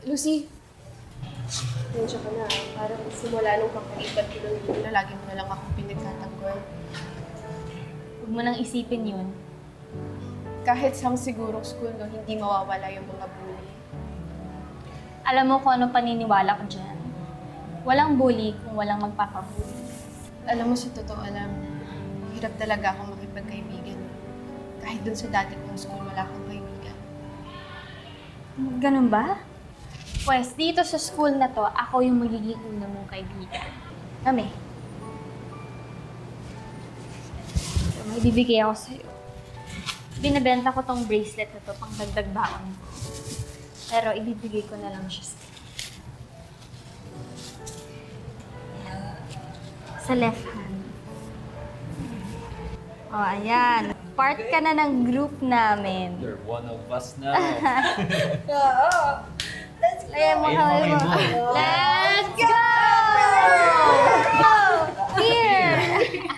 Lucy, nandiyan ka na. Parang simula nung kakalipat ko ng dito na lagi mo na lang akong pinagtatanggol. Huwag mo nang isipin yun. Kahit sa sigurong school, no, hindi mawawala yung mga bully. Alam mo kung anong paniniwala ko dyan. Walang bully kung walang magpapabully. Alam mo, sa totoo alam, hirap talaga akong makipagkaibigan. Kahit dun sa dati kong school, wala akong kaibigan. Ganun ba? Pwes, dito sa school na to, ako yung magiging una mong kaibigan. Kami. So, may bibigay ako sa'yo. Binibenta ko tong bracelet na to pang dagdag baon ko. Pero ibibigay ko na lang siya sa'yo. Sa left hand. O, ayan. Part ka na ng group namin. You're one of us now. Ayan mo, Ayun, kaway mo. okay mo. Let's